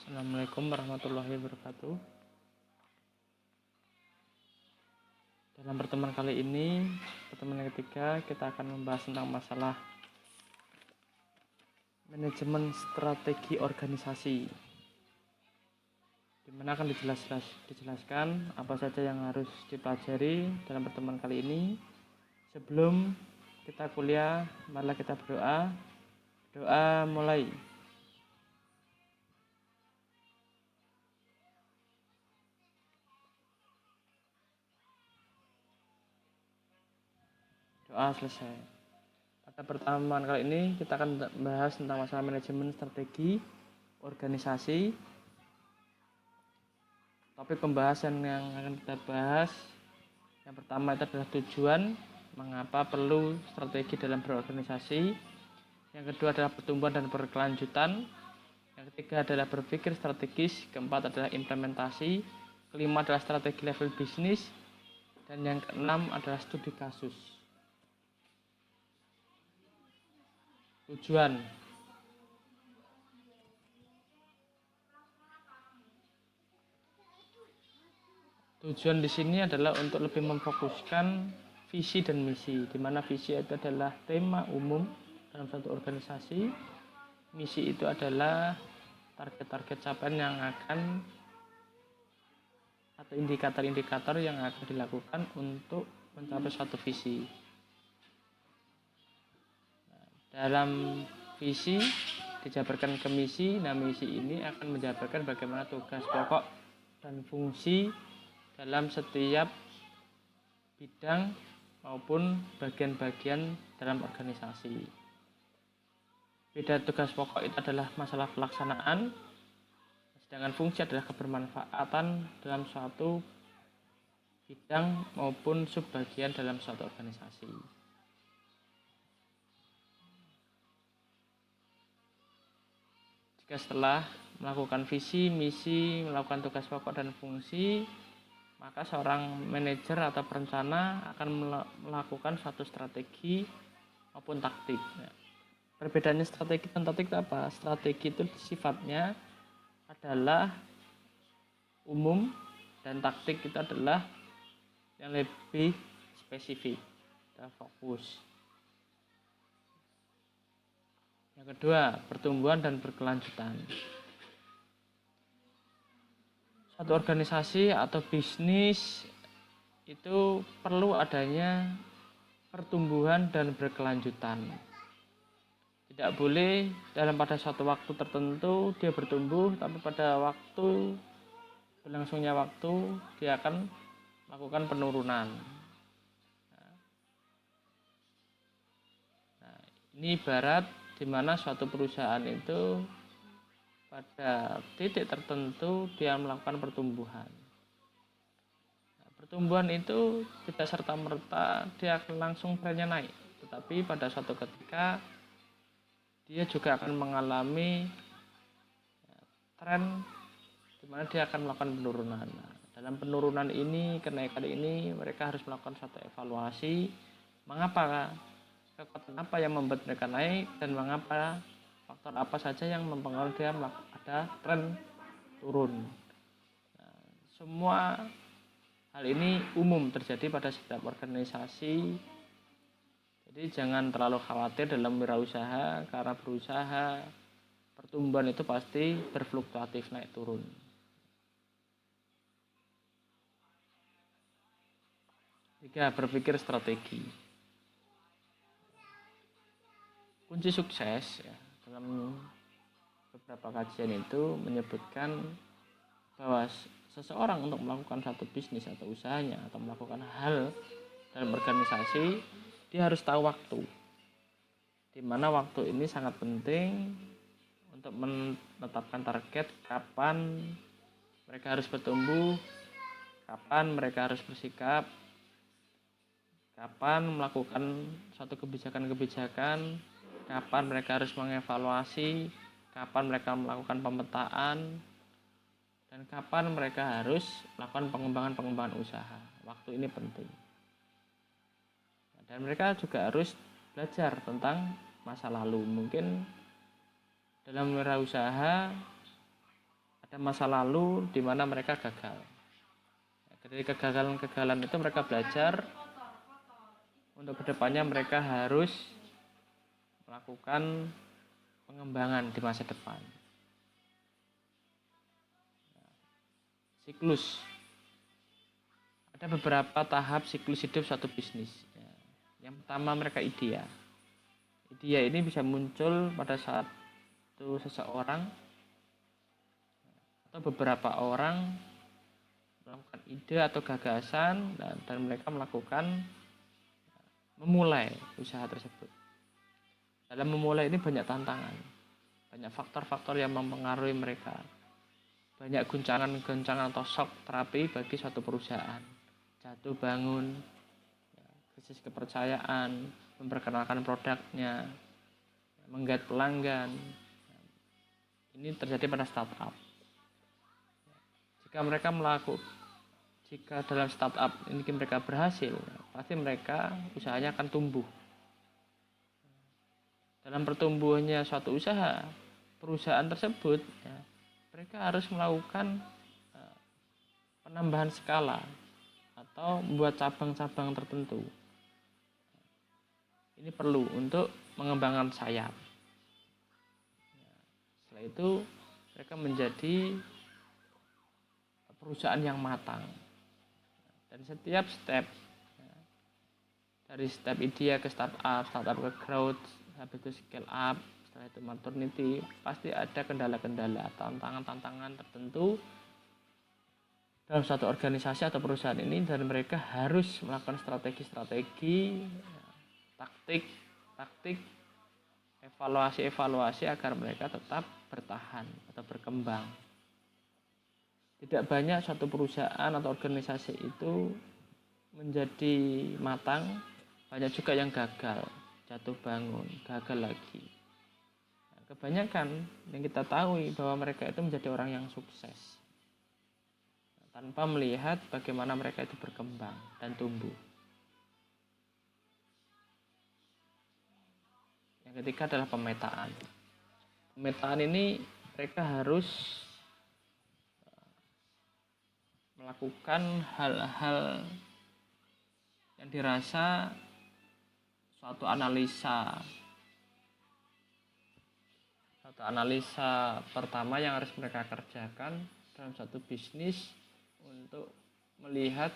Assalamualaikum warahmatullahi wabarakatuh. Dalam pertemuan kali ini, pertemuan yang ketiga, kita akan membahas tentang masalah manajemen strategi organisasi, di mana akan dijelaskan apa saja yang harus dipelajari dalam pertemuan kali ini. Sebelum kita kuliah, marilah kita berdoa. Doa mulai. Doa selesai. Pada pertemuan kali ini kita akan membahas tentang masalah manajemen strategi organisasi. Topik pembahasan yang akan kita bahas yang pertama itu adalah tujuan, mengapa perlu strategi dalam berorganisasi. Yang kedua adalah pertumbuhan dan berkelanjutan. Yang ketiga adalah berpikir strategis. Keempat adalah implementasi. Kelima adalah strategi level bisnis. Dan yang keenam adalah studi kasus. Tujuan. Tujuan di sini adalah untuk lebih memfokuskan visi dan misi, di mana visi itu adalah tema umum dalam satu organisasi. Misi itu adalah target-target capaian yang akan atau indikator-indikator yang akan dilakukan untuk mencapai suatu visi. Dalam visi dijabarkan ke misi. Nah, misi ini akan menjabarkan bagaimana tugas pokok dan fungsi dalam setiap bidang maupun bagian-bagian dalam organisasi. Beda tugas pokok itu adalah masalah pelaksanaan, sedangkan fungsi adalah kebermanfaatan dalam suatu bidang maupun subbagian dalam suatu organisasi. Jika setelah melakukan visi, misi, melakukan tugas pokok dan fungsi, maka seorang manajer atau perencana akan melakukan suatu strategi maupun taktik. Perbedaannya strategi dan taktik itu apa? Strategi itu sifatnya adalah umum dan taktik itu adalah yang lebih spesifik dan fokus. Yang kedua, pertumbuhan dan berkelanjutan. Suatu organisasi atau bisnis itu perlu adanya pertumbuhan dan berkelanjutan. Tidak boleh dalam pada suatu waktu tertentu dia bertumbuh, tapi pada waktu berlangsungnya waktu dia akan melakukan penurunan. Nah, ini ibarat di mana suatu perusahaan itu pada titik tertentu dia melakukan pertumbuhan. Nah, pertumbuhan itu tidak serta-merta dia akan langsung trennya naik, tetapi pada suatu ketika dia juga akan mengalami tren di mana dia akan melakukan penurunan. Nah, dalam penurunan ini, kenaikan ini, mereka harus melakukan suatu evaluasi. Mengapa? Kekuatan apa yang membuat mereka naik dan mengapa, faktor apa saja yang mempengaruhi dia ada tren turun. Nah, semua hal ini umum terjadi pada setiap organisasi. Jadi jangan terlalu khawatir dalam wirausaha, karena berusaha pertumbuhan itu pasti berfluktuatif, naik turun. Tiga, berpikir strategi. Kunci sukses ya, dalam beberapa kajian itu menyebutkan bahwa seseorang untuk melakukan satu bisnis atau usahanya atau melakukan hal dalam organisasi, dia harus tahu waktu, di mana waktu ini sangat penting untuk menetapkan target kapan mereka harus bertumbuh, kapan mereka harus bersikap, kapan melakukan suatu kebijakan-kebijakan, kapan mereka harus mengevaluasi, kapan mereka melakukan pemetaan, dan kapan mereka harus melakukan pengembangan usaha. Waktu ini penting. Dan mereka juga harus belajar tentang masa lalu. Mungkin dalam wirausaha ada masa lalu di mana mereka gagal. Dari kegagalan-kegagalan itu mereka belajar untuk kedepannya mereka harus melakukan pengembangan di masa depan. Siklus. Ada beberapa tahap siklus hidup suatu bisnis. Yang pertama mereka idea. Idea ini bisa muncul pada saat seseorang atau beberapa orang melakukan ide atau gagasan dan mereka memulai usaha tersebut. Dalam memulai ini banyak tantangan, banyak faktor-faktor yang mempengaruhi mereka, banyak guncangan-guncangan atau shock terapi bagi suatu perusahaan, jatuh bangun, krisis kepercayaan, memperkenalkan produknya, menggait pelanggan. Ini terjadi pada startup. Jika dalam startup ini mereka berhasil, pasti mereka usahanya akan tumbuh. Dalam pertumbuhannya suatu usaha, perusahaan tersebut, mereka harus melakukan penambahan skala atau membuat cabang-cabang tertentu. Ini perlu untuk mengembangkan sayap. Setelah itu mereka menjadi perusahaan yang matang. Dan setiap step, dari step idea ke startup ke growth, habis itu scale up, setelah itu maternity, pasti ada kendala-kendala, tantangan-tantangan tertentu dalam suatu organisasi atau perusahaan ini, dan mereka harus melakukan strategi-strategi, taktik, evaluasi agar mereka tetap bertahan atau berkembang. Tidak banyak suatu perusahaan atau organisasi itu menjadi matang, banyak juga yang gagal, jatuh bangun, gagal lagi. Kebanyakan yang kita tahu bahwa mereka itu menjadi orang yang sukses tanpa melihat bagaimana mereka itu berkembang dan tumbuh. Yang ketiga adalah pemetaan. Pemetaan ini mereka harus melakukan hal-hal yang dirasa suatu analisa pertama yang harus mereka kerjakan dalam satu bisnis untuk melihat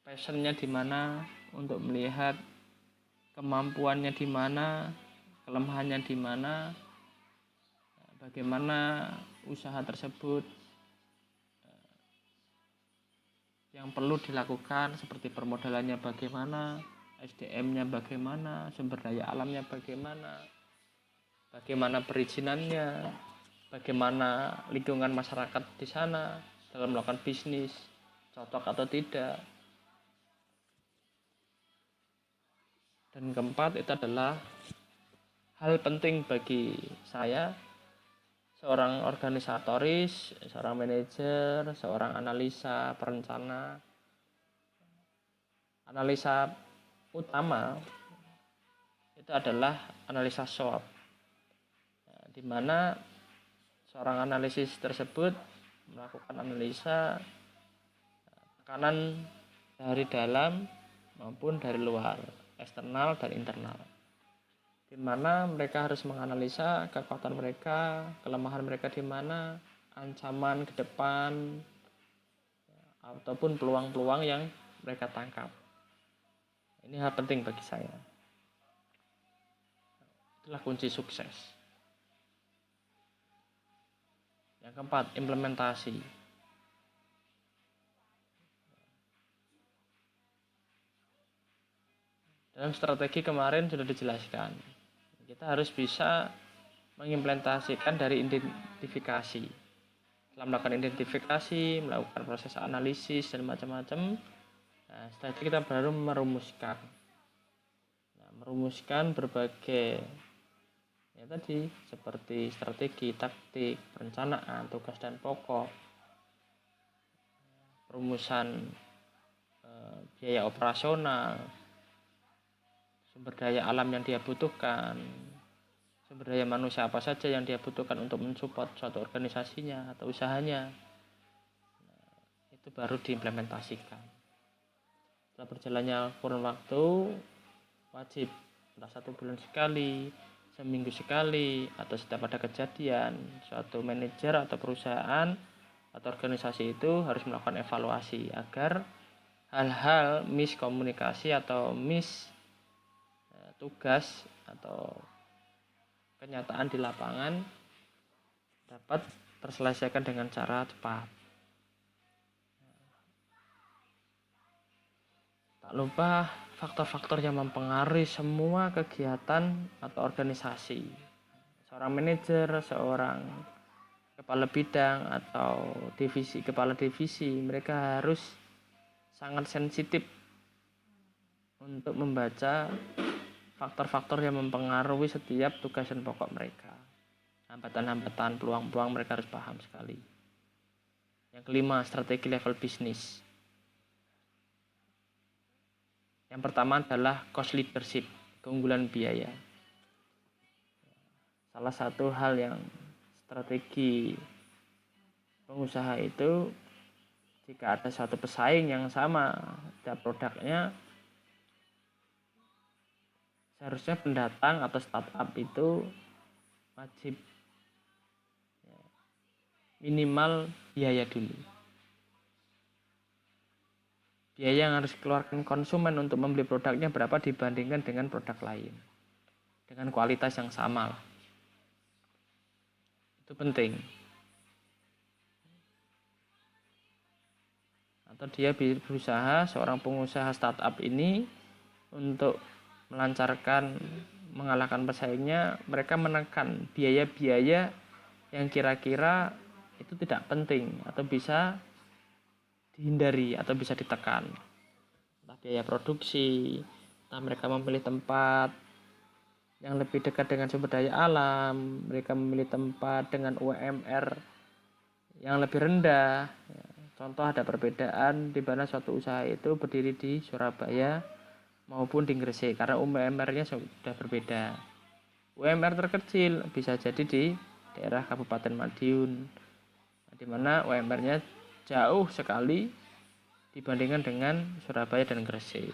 passionnya di mana, untuk melihat kemampuannya di mana, kelemahannya di mana, bagaimana usaha tersebut yang perlu dilakukan, seperti permodalannya bagaimana, SDM-nya bagaimana, sumber daya alamnya bagaimana perizinannya, bagaimana lingkungan masyarakat di sana dalam melakukan bisnis, cocok atau tidak. Dan keempat, itu adalah hal penting bagi saya, seorang organisatoris, seorang manajer, seorang analisa, perencana. Analisa utama itu adalah analisa SWOT, di mana seorang analisis tersebut melakukan analisa tekanan dari dalam maupun dari luar, eksternal dan internal, di mana mereka harus menganalisa kekuatan mereka, kelemahan mereka di mana, ancaman ke depan, ataupun peluang-peluang yang mereka tangkap. Ini hal penting bagi saya. Itulah kunci sukses. Yang keempat, implementasi. Dalam strategi kemarin sudah dijelaskan, kita harus bisa mengimplementasikan dari identifikasi. Setelah melakukan identifikasi, melakukan proses analisis dan macam-macam, setelah itu kita baru merumuskan berbagai tadi, seperti strategi, taktik, perencanaan, tugas dan pokok, perumusan biaya operasional, sumber daya alam yang dia butuhkan, sumber daya manusia apa saja yang dia butuhkan untuk mensupport suatu organisasinya atau usahanya. Itu baru diimplementasikan. Setelah berjalannya kurun waktu, wajib entah 1 bulan sekali, seminggu sekali, atau setiap ada kejadian, suatu manajer atau perusahaan atau organisasi itu harus melakukan evaluasi agar hal-hal miskomunikasi atau tugas atau kenyataan di lapangan dapat terselesaikan dengan cara cepat. Tak lupa faktor-faktor yang mempengaruhi semua kegiatan atau organisasi. Seorang manajer, seorang kepala bidang atau kepala divisi, mereka harus sangat sensitif untuk membaca faktor-faktor yang mempengaruhi setiap tugas dan pokok mereka. Hambatan-hambatan, peluang-peluang mereka harus paham sekali. Yang kelima, strategi level bisnis. Yang pertama adalah cost leadership, keunggulan biaya. Salah satu hal yang strategi pengusaha itu, jika ada suatu pesaing yang sama setiap produknya, seharusnya pendatang atau startup itu wajib minimal biaya dulu. Biaya yang harus dikeluarkan konsumen untuk membeli produknya berapa dibandingkan dengan produk lain dengan kualitas yang sama. Itu penting. Atau dia berusaha, seorang pengusaha startup ini, untuk mengalahkan pesaingnya, mereka menekan biaya-biaya yang kira-kira itu tidak penting atau bisa dihindari atau bisa ditekan. Entah biaya produksi, entah mereka memilih tempat yang lebih dekat dengan sumber daya alam, mereka memilih tempat dengan UMR yang lebih rendah. Contoh, ada perbedaan di mana suatu usaha itu berdiri di Surabaya maupun di Gresik karena UMR-nya sudah berbeda. UMR terkecil bisa jadi di daerah Kabupaten Madiun, di mana UMR-nya jauh sekali dibandingkan dengan Surabaya dan Gresik.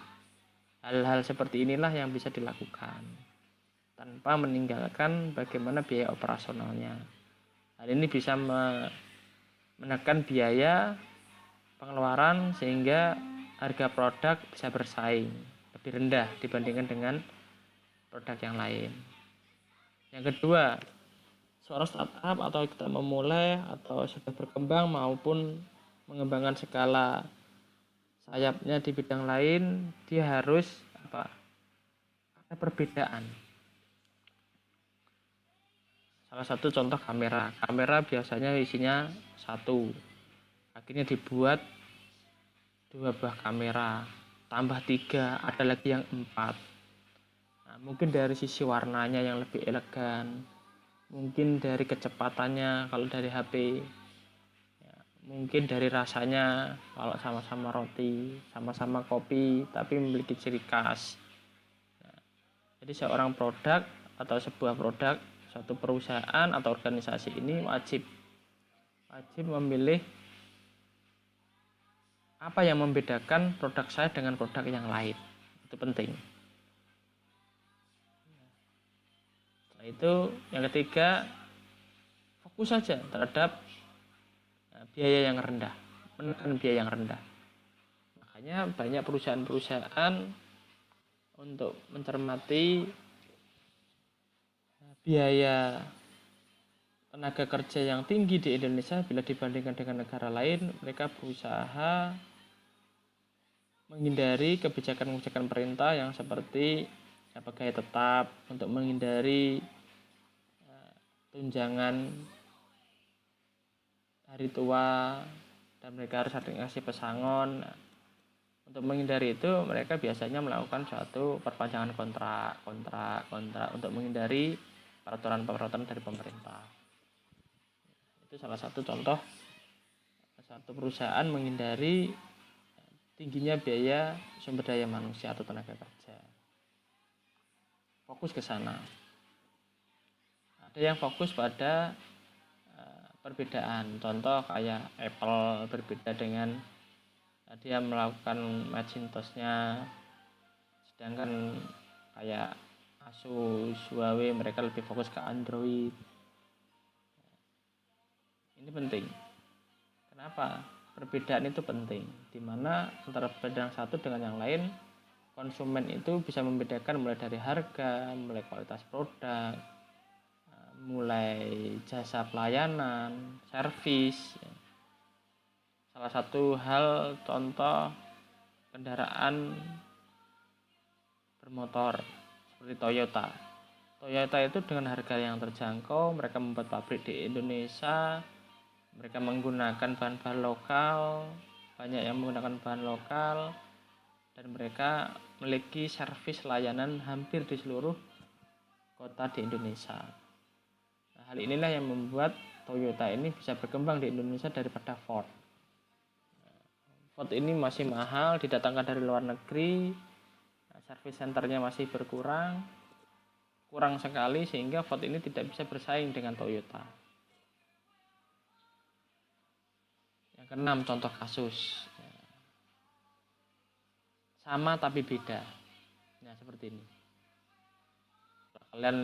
Hal-hal seperti inilah yang bisa dilakukan tanpa meninggalkan bagaimana biaya operasionalnya. Hal ini bisa menekan biaya pengeluaran sehingga harga produk bisa bersaing lebih rendah dibandingkan dengan produk yang lain. Yang kedua, seorang startup atau kita memulai atau sudah berkembang maupun mengembangkan skala sayapnya di bidang lain, dia harus ada perbedaan. Salah satu contoh kamera. Kamera biasanya isinya 1. Akhirnya dibuat 2 buah kamera, tambah 3, ada lagi yang 4. Nah, mungkin dari sisi warnanya yang lebih elegan, mungkin dari kecepatannya kalau dari HP, ya, mungkin dari rasanya kalau sama-sama roti, sama-sama kopi, tapi memiliki ciri khas. Nah, jadi seorang produk atau sebuah produk, suatu perusahaan atau organisasi ini wajib memilih apa yang membedakan produk saya dengan produk yang lain. Itu penting. Setelah itu, yang ketiga, fokus saja terhadap biaya yang rendah, menekan biaya yang rendah. Makanya banyak perusahaan-perusahaan untuk mencermati biaya tenaga kerja yang tinggi di Indonesia bila dibandingkan dengan negara lain, mereka berusaha menghindari kebijakan-kebijakan perintah yang seperti pegawai tetap, untuk menghindari tunjangan hari tua dan mereka harus ngasih pesangon. Untuk menghindari itu, mereka biasanya melakukan suatu perpanjangan kontrak untuk menghindari peraturan-peraturan dari pemerintah. Itu salah satu contoh satu perusahaan menghindari tingginya biaya sumber daya manusia atau tenaga kerja. Fokus ke sana. Ada yang fokus pada perbedaan. Contoh kayak Apple berbeda dengan dia melakukan Macintosh-nya, sedangkan kayak Asus, Huawei mereka lebih fokus ke Android. Ini penting. Kenapa? Perbedaan itu penting. Dimana antara perbedaan satu dengan yang lain, konsumen itu bisa membedakan mulai dari harga, mulai kualitas produk, mulai jasa pelayanan, servis. Salah satu hal contoh kendaraan bermotor seperti Toyota. Toyota itu dengan harga yang terjangkau, mereka membuat pabrik di Indonesia, mereka menggunakan bahan-bahan lokal, banyak yang menggunakan bahan lokal, dan mereka memiliki servis layanan hampir di seluruh kota di Indonesia. Nah, hal inilah yang membuat Toyota ini bisa berkembang di Indonesia daripada Ford. Ford ini masih mahal, didatangkan dari luar negeri, service centernya masih kurang sekali, sehingga Ford ini tidak bisa bersaing dengan Toyota. Yang keenam, contoh kasus sama tapi beda. Nah, seperti ini. Kalian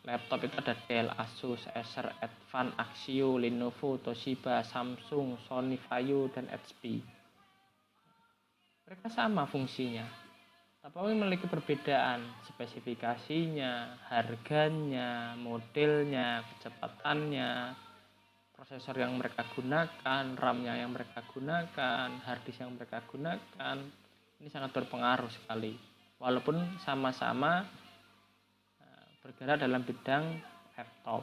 laptop itu ada Dell, Asus, Acer, Advan, Axio, Lenovo, Toshiba, Samsung, Sony Vaio, dan HP. Mereka sama fungsinya, tapi memiliki perbedaan spesifikasinya, harganya, modelnya, kecepatannya, prosesor yang mereka gunakan, RAM-nya yang mereka gunakan, hard disk yang mereka gunakan. Ini sangat berpengaruh sekali. Walaupun sama-sama bergerak dalam bidang laptop.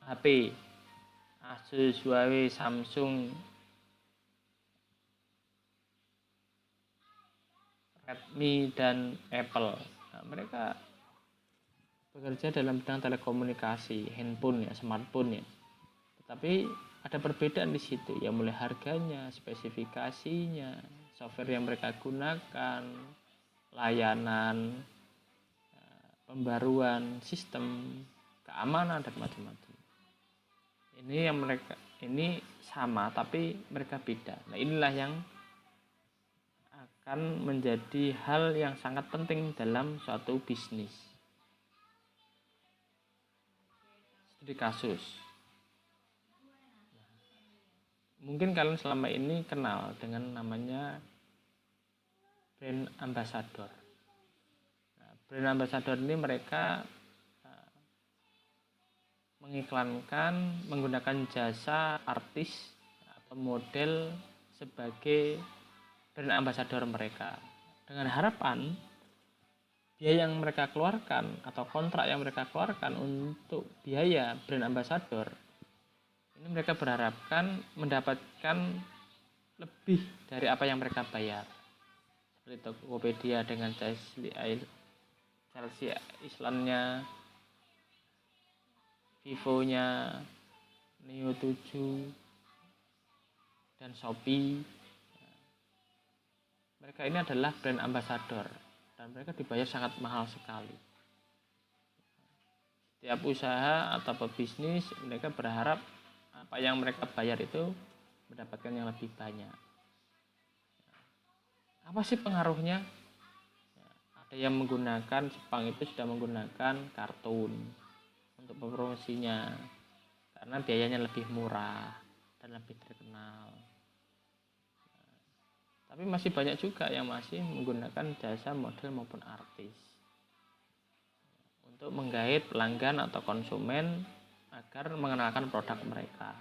HP, Asus, Huawei, Samsung, Redmi, dan Apple. Nah, mereka bekerja dalam bidang telekomunikasi, handphone ya, smartphone ya. Tetapi ada perbedaan di situ, ya mulai harganya, spesifikasinya, software yang mereka gunakan, layanan, pembaruan sistem, keamanan, dan macam-macam. Ini sama tapi mereka beda. Nah, inilah yang akan menjadi hal yang sangat penting dalam suatu bisnis. Studi kasus. Mungkin kalian selama ini kenal dengan namanya brand ambassador. Nah, brand ambassador ini mereka mengiklankan menggunakan jasa artis atau model sebagai brand ambassador mereka, dengan harapan biaya yang mereka keluarkan atau kontrak yang mereka keluarkan untuk biaya brand ambassador ini, mereka berharapkan mendapatkan lebih dari apa yang mereka bayar. Seperti Tokopedia dengan Chelsea Islandnya, Vivo-nya, Neo 7, dan Shopee. Mereka ini adalah brand ambassador dan mereka dibayar sangat mahal sekali. Setiap usaha atau pebisnis mereka berharap apa yang mereka bayar itu mendapatkan yang lebih banyak. Apa sih pengaruhnya? Ada yang menggunakan, Jepang itu sudah menggunakan kartun untuk promosinya karena biayanya lebih murah dan lebih terkenal. Tapi masih banyak juga yang masih menggunakan jasa model maupun artis untuk menggait pelanggan atau konsumen agar mengenalkan produk mereka.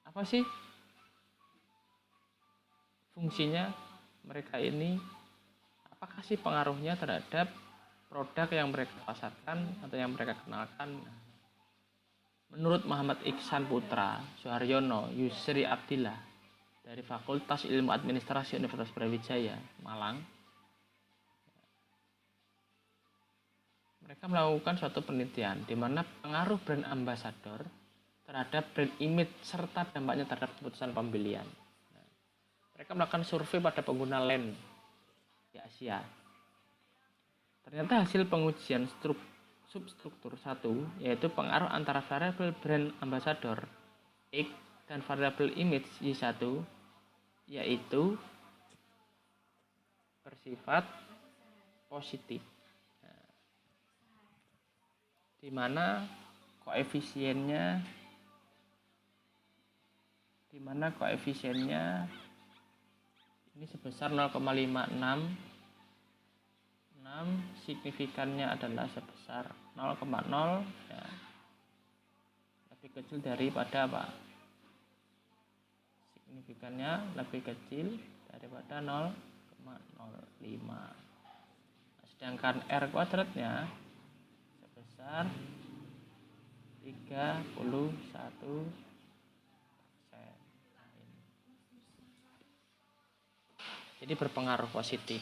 Apa sih fungsinya mereka ini? Apakah sih pengaruhnya terhadap produk yang mereka pasarkan atau yang mereka kenalkan? Menurut Muhammad Iksan Putra Suharyono Yusri Abdillah dari Fakultas Ilmu Administrasi Universitas Brawijaya Malang, mereka melakukan suatu penelitian di mana pengaruh brand ambassador terhadap brand image serta dampaknya terhadap keputusan pembelian. Mereka melakukan survei pada pengguna LAN di Asia. Ternyata hasil pengujian substruktur 1, yaitu pengaruh antara variabel brand ambassador X dan variabel image Y1, yaitu bersifat positif. Nah, di mana koefisiennya ini sebesar 0,56, signifikannya adalah sebesar 0,0, ya, lebih kecil daripada apa? Signifikannya lebih kecil daripada 0,05. Sedangkan R kuadratnya sebesar 31%. Jadi berpengaruh positif.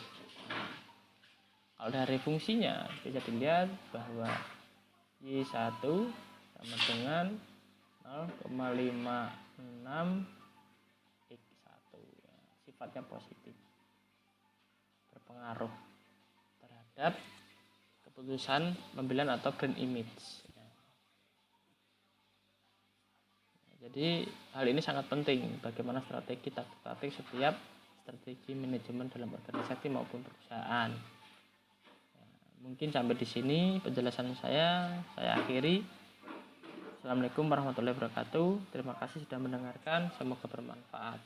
Kalau dari fungsinya bisa dilihat bahwa Y1 sama dengan 0,56 X1, ya, sifatnya positif, berpengaruh terhadap keputusan pembelian atau brand image. Jadi hal ini sangat penting bagaimana strategi taktik setiap strategi manajemen dalam organisasi maupun perusahaan. Mungkin sampai di sini penjelasan saya akhiri. Assalamualaikum warahmatullahi wabarakatuh. Terima kasih sudah mendengarkan, semoga bermanfaat.